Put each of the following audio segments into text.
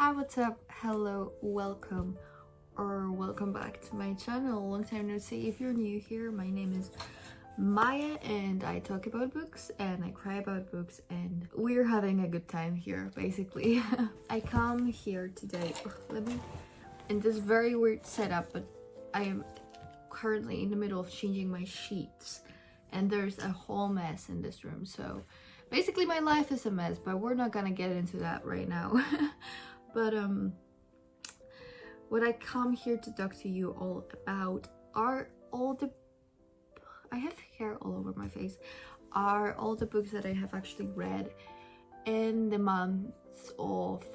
Hi, what's up? Hello, welcome or welcome back to my channel. Long time no see. If you're new here, my name is Maya and I talk about books and I cry about books and we're having a good time here basically. I come here today, in this very weird setup, but I am currently in the middle of changing my sheets and there's a whole mess in this room, so basically my life is a mess, but we're not gonna get into that right now. But what I come here to talk to you all about are all the, I have hair all over my face, are all the books that I have actually read in the months of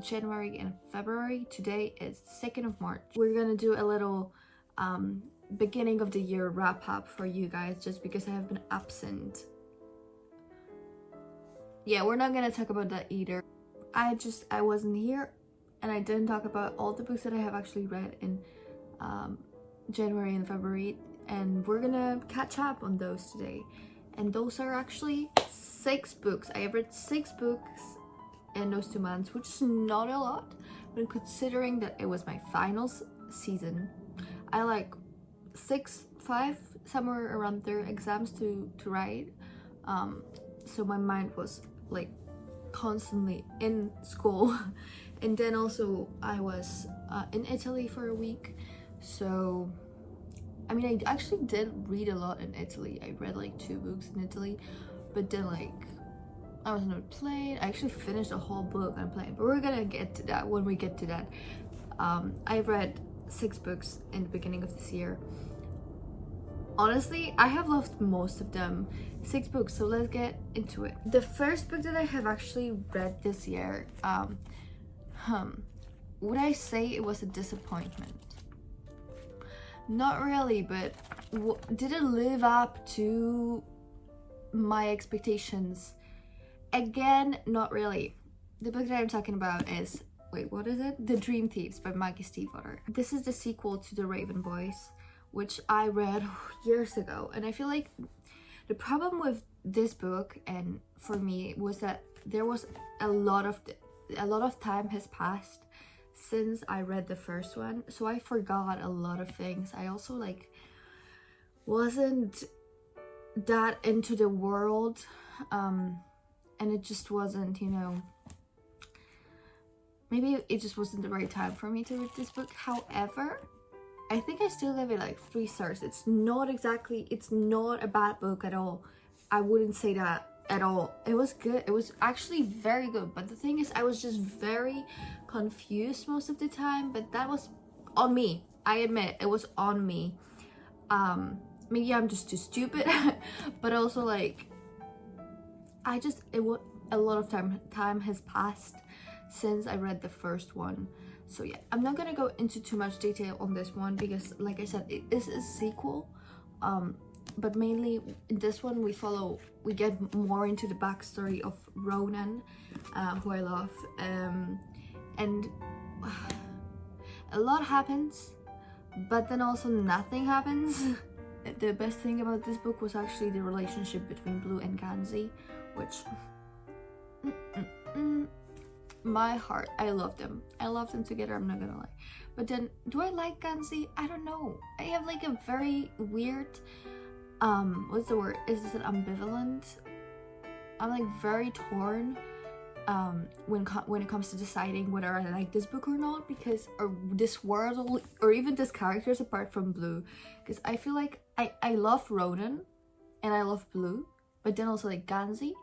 January and February. Today is 2nd of March. We're gonna do a little beginning of the year wrap up for you guys, just because I have been absent. Yeah, we're not gonna talk about that either. I wasn't here and I didn't talk about all the books that I have actually read in January and February, and we're gonna catch up on those today. And those are actually 6 books. I have read 6 books in those 2 months, which is not a lot, but considering that it was my final season, I like 5 somewhere around there exams to write, so my mind was like constantly in school. And then also I was in Italy for a week, so I mean I actually did read a lot in Italy. I read like 2 books in Italy, but then like I was on a plane. I actually finished a whole book on a plane, but we're gonna get to that when we get to that. I've read 6 books in the beginning of this year. Honestly, I have loved most of them. 6 books, so let's get into it. The first book that I have actually read this year, would I say it was a disappointment? Not really, but did it live up to my expectations? Again, not really. The book that I'm talking about is, wait, what is it? The Thieves by Maggie, stiefvater. This is the sequel to The Raven Boys, which I read years ago, and I feel like the problem with this book and for me was that there was a lot of time has passed since I read the first one, so I forgot a lot of things. I also like wasn't that into the world, and it just wasn't, you know, maybe it just wasn't the right time for me to read this book. However, I think I still give it like 3 stars. It's not a bad book at all. I wouldn't say that at all. It was good. It was actually very good. But the thing is, I was just very confused most of the time. But that was on me. I admit it was on me. Maybe I'm just too stupid. But also like, a lot of time has passed since I read the first one. So yeah, I'm not gonna go into too much detail on this one because, like I said, it is a sequel. But mainly in this one we get more into the backstory of Ronan, who I love, and a lot happens, but then also nothing happens. The best thing about this book was actually the relationship between Blue and Ganzi, which my heart, I love them together, I'm not gonna lie. But then, do I like Ganzi? I don't know. I have like a very weird, what's the word, is this an ambivalent? I'm like very torn when it comes to deciding whether I like this book or not, because or this world or even this characters apart from Blue, because I feel like I love Ronan and I love Blue, but then also like Ganzi,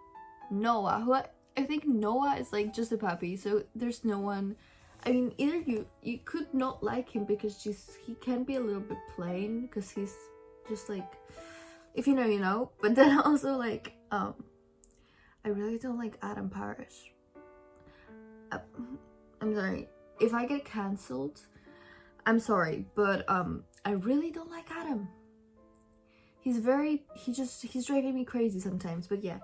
Noah, who I think Noah is like just a puppy, so there's no one. I mean, either you could not like him because he can be a little bit plain, because he's just like, if you know, you know. But then also like, I really don't like Adam Parrish. I'm sorry if I get cancelled. I'm sorry, but I really don't like Adam. He's driving me crazy sometimes. But yeah.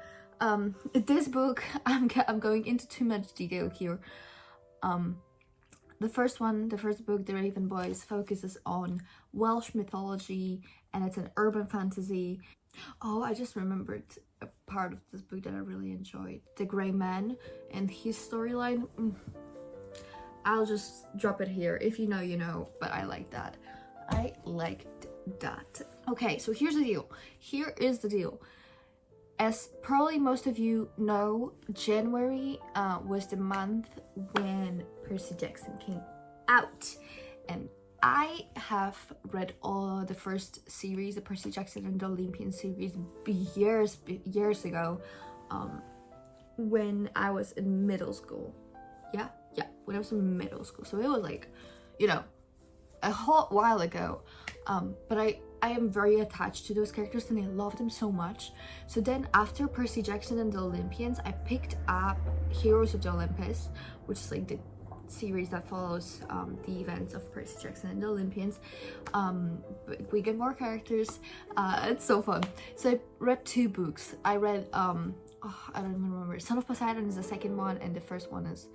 This book, I'm going into too much detail here. The first book, The Raven Boys, focuses on Welsh mythology, and it's an urban fantasy. Oh, I just remembered a part of this book that I really enjoyed. The Grey Man and his storyline. I'll just drop it here. If you know, you know, but I like that. I liked that. Okay, so here's the deal. Here is the deal. As probably most of you know, January was the month when Percy Jackson came out, and I have read all the first series, the Percy Jackson and the Olympian series, years ago, when I was in middle school. Yeah, when I was in middle school. So it was like, you know, a whole while ago. But I am very attached to those characters and I love them so much. So then after Percy Jackson and the Olympians, I picked up Heroes of the Olympus, which is like the series that follows the events of Percy Jackson and the Olympians. But we get more characters. It's so fun. So I read 2 books. I read I don't even remember. Son of Poseidon is the second one, and the first one is,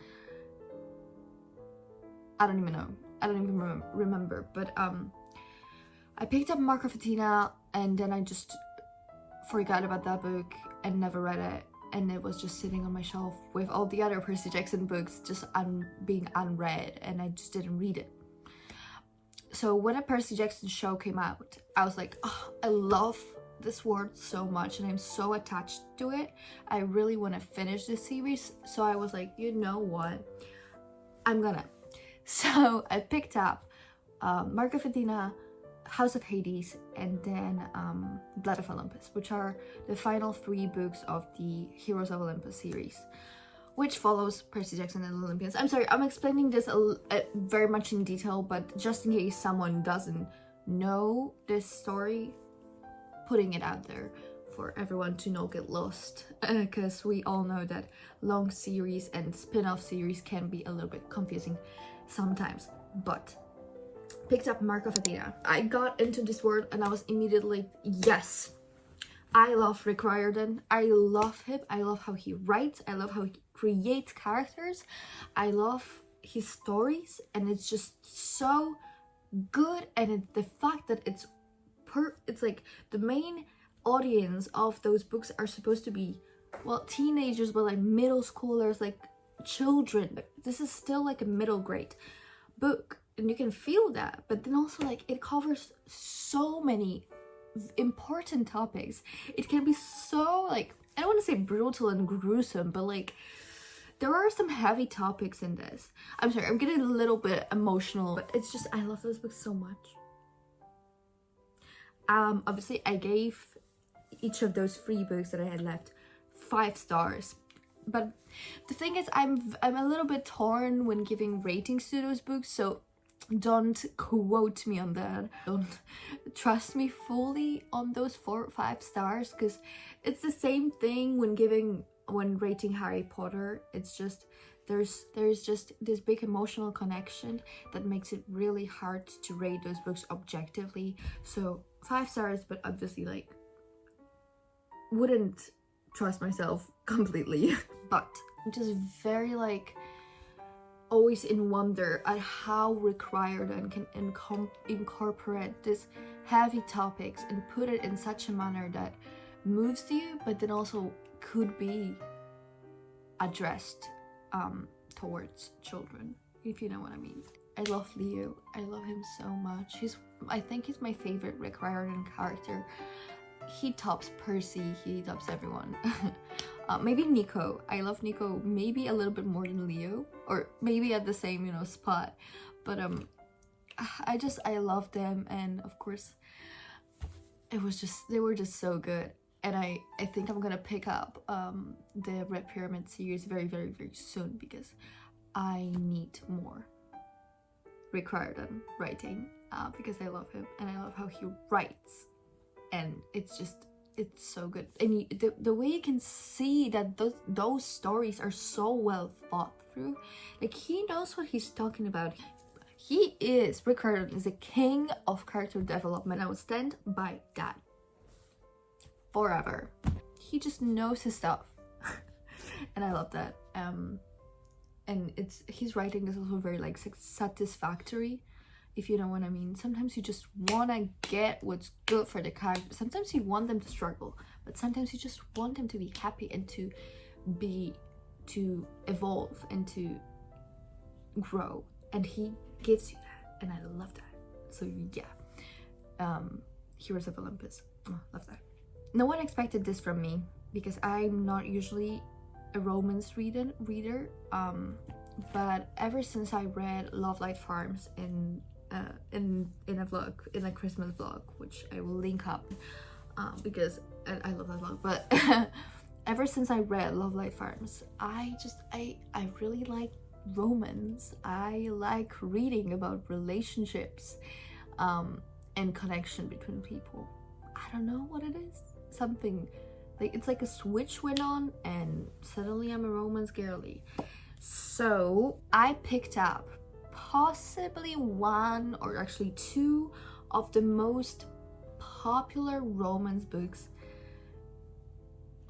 I don't even know. I don't even remember. But I picked up Mark of Athena, and then I just forgot about that book and never read it. And it was just sitting on my shelf with all the other Percy Jackson books just being unread, and I just didn't read it. So when a Percy Jackson show came out, I was like, oh, I love this world so much and I'm so attached to it. I really want to finish this series. So I was like, you know what? I'm gonna. So I picked up Mark of Athena, House of Hades, and then Blood of Olympus, which are the final 3 books of the Heroes of Olympus series, which follows Percy Jackson and the Olympians. I'm sorry, I'm explaining this very much in detail, but just in case someone doesn't know this story, putting it out there for everyone to not get lost, because we all know that long series and spin-off series can be a little bit confusing sometimes. But picked up Mark of Athena. I got into this world and I was immediately, yes, I love Rick Riordan. I love him. I love how he writes. I love how he creates characters. I love his stories, and it's just so good. And the fact that it's like the main audience of those books are supposed to be, well, teenagers, but like middle schoolers, like children. This is still like a middle grade book, and you can feel that. But then also, like, it covers so many important topics. It can be so, like, I don't want to say brutal and gruesome, but like there are some heavy topics in this. I'm sorry, I'm getting a little bit emotional, but it's just, I love those books so much. Obviously I gave each of those 3 books that I had left 5 stars. But the thing is, I'm a little bit torn when giving ratings to those books, so don't quote me on that. Don't trust me fully on those 4 or 5 stars, because it's the same thing when rating Harry Potter. It's just there's just this big emotional connection that makes it really hard to rate those books objectively. So 5 stars, but obviously, like, wouldn't trust myself completely. But I'm just very, like, always in wonder at how Rick Riordan can incorporate these heavy topics and put it in such a manner that moves you, but then also could be addressed towards children, if you know what I mean. I love Leo. I love him so much. I think he's my favorite Rick Riordan character. He tops Percy, he tops everyone. Maybe Nico. I love Nico maybe a little bit more than Leo, or maybe at the same, you know, spot. But I love them, and of course they were just so good. And I think I'm gonna pick up the Red Pyramid series very, very, very soon, because I need more Rick Riordan writing, because I love him and I love how he writes, and it's so good. And the way you can see that those stories are so well thought through, like, he knows what he's talking about. Rick Riordan is a king of character development. I would stand by that forever. He just knows his stuff. And I love that. And his writing is also very, like, satisfactory, if you know what I mean. Sometimes you just want to get what's good for the character. Sometimes you want them to struggle, but sometimes you just want them to be happy and to evolve and to grow, and he gives you that, and I love that. So yeah, Heroes of Olympus, love that. No one expected this from me because I'm not usually a romance reader, but ever since I read Love Light Farms in a vlog, in a Christmas vlog, which I will link up, because I love that vlog, but ever since I read Love Light Farms, I really like romance. I like reading about relationships and connection between people. I don't know what it is, something like, it's like a switch went on and suddenly I'm a romance girly. So I picked up possibly one or actually two of the most popular romance books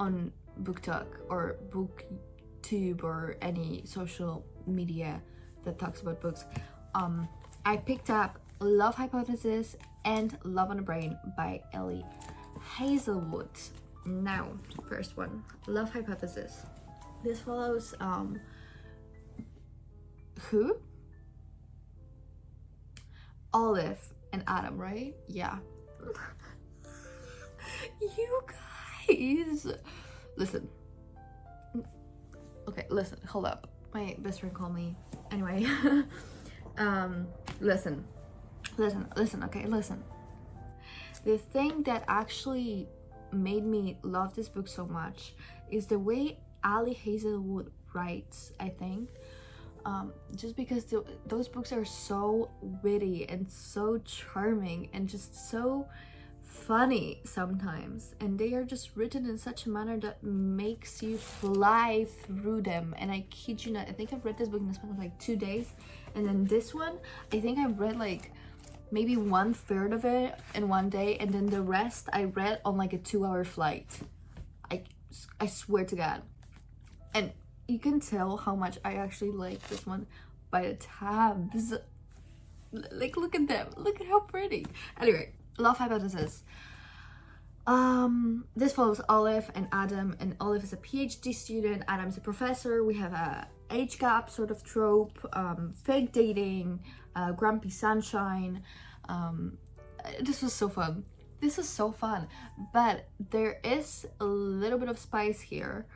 on BookTok or BookTube or any social media that talks about books. I picked up Love Hypothesis and Love on the Brain by Ellie Hazelwood. Now, first one, Love Hypothesis. This follows who? Olive and Adam, right? Yeah. You guys, listen. Okay, listen, hold up. My best friend called me. Anyway, listen, okay, listen. The thing that actually made me love this book so much is the way Ali Hazelwood writes, I think. Just because those books are so witty and so charming and just so funny sometimes, and they are just written in such a manner that makes you fly through them. And I kid you not, I think I've read this book in the span of like 2 days, and then this one I think I've read like maybe 1/3 of it in one day, and then the rest I read on like a 2-hour flight. I swear to God. And you can tell how much I actually like this one by the tabs. Like, look at them, look at how pretty. Anyway, Love Hypothesis. This follows Olive and Adam, and Olive is a PhD student, Adam is a professor. We have a age gap sort of trope, fake dating, grumpy sunshine. This was so fun. This was so fun, but there is a little bit of spice here.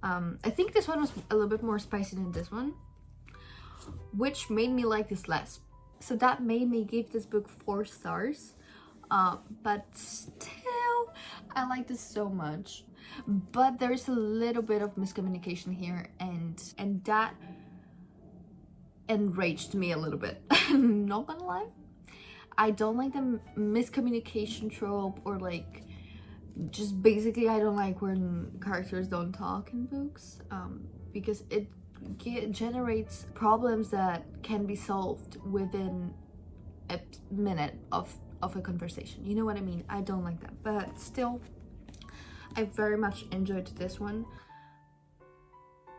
I think this one was a little bit more spicy than this one, which made me like this less. So that made me give this book 4 stars. But still, I like this so much. But there's a little bit of miscommunication here, and that enraged me a little bit. Not gonna lie. I don't like the miscommunication trope, or like, just basically I don't like when characters don't talk in books, because it generates problems that can be solved within a minute of a conversation. You know what I mean? I don't like that, but still, I very much enjoyed this one.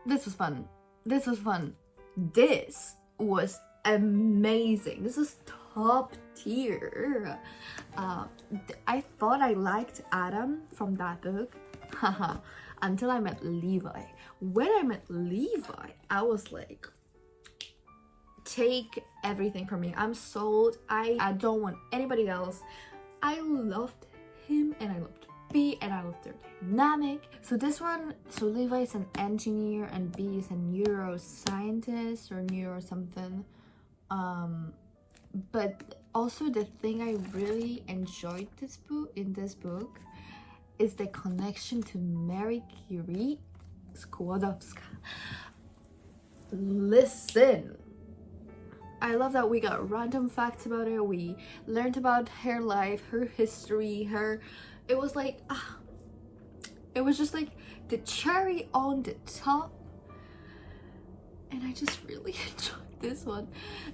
This was fun. This was fun. This was amazing. This is top tier. I thought I liked Adam from that book, until I met Levi. When I met Levi, I was like, take everything from me. I'm sold. I don't want anybody else. I loved him, and I loved B, and I loved their dynamic. So this one, so Levi is an engineer and B is a neuroscientist or neuro something. But also the thing I really enjoyed in this book is the connection to Marie Curie Skłodowska. Listen, I love that we got random facts about her. We learned about her life, her history, it was like, it was just like the cherry on the top, and I just really enjoyed this one.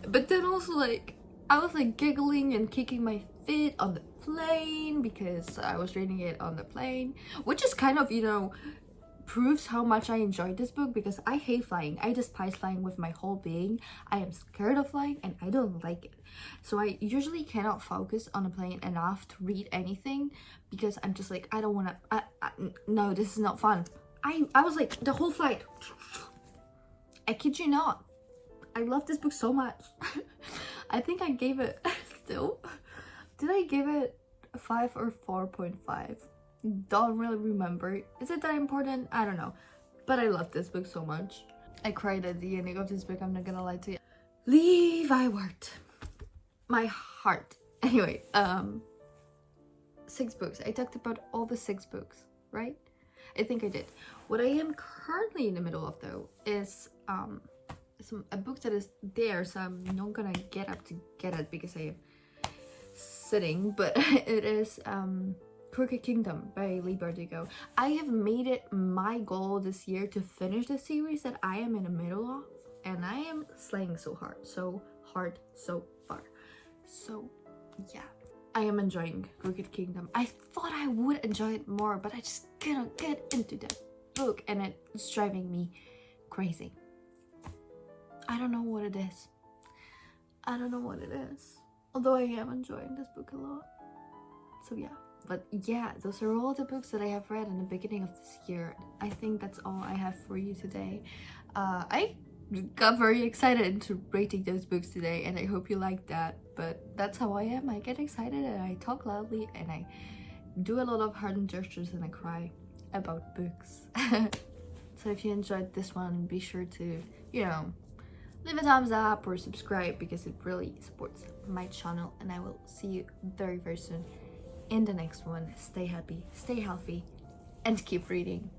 But then also, like, I was like giggling and kicking my feet on the plane because I was reading it on the plane, which is kind of, you know, proves how much I enjoyed this book, because I hate flying. I despise flying with my whole being. I am scared of flying and I don't like it. So I usually cannot focus on a plane enough to read anything, because I'm just like, I don't want to, no, this is not fun. I was like, the whole flight, I kid you not, I love this book so much. I think I gave it still. Did I give it 5 or 4.5? Don't really remember. Is it that important? I don't know. But I love this book so much. I cried at the ending of this book, I'm not gonna lie to you. Levi Wart. My heart. Anyway, 6 books. I talked about all the 6 books, right? I think I did. What I am currently in the middle of though is a book that is there, so I'm not gonna get up to get it because I am sitting, but it is Crooked Kingdom by Lee Bardugo. I have made it my goal this year to finish the series that I am in the middle of, and I am slaying so hard so far. So yeah, I am enjoying Crooked Kingdom. I thought I would enjoy it more, but I just couldn't get into the book, and it's driving me crazy. I don't know what it is. I don't know what it is. Although I am enjoying this book a lot. So yeah. But yeah, those are all the books that I have read in the beginning of this year. I think that's all I have for you today. I got very excited into rating those books today, and I hope you liked that. But that's how I am. I get excited and I talk loudly and I do a lot of hand gestures and I cry about books. So if you enjoyed this one, be sure to, you know, leave a thumbs up or subscribe because it really supports my channel, and I will see you very, very soon in the next one. Stay happy, stay healthy, and keep reading.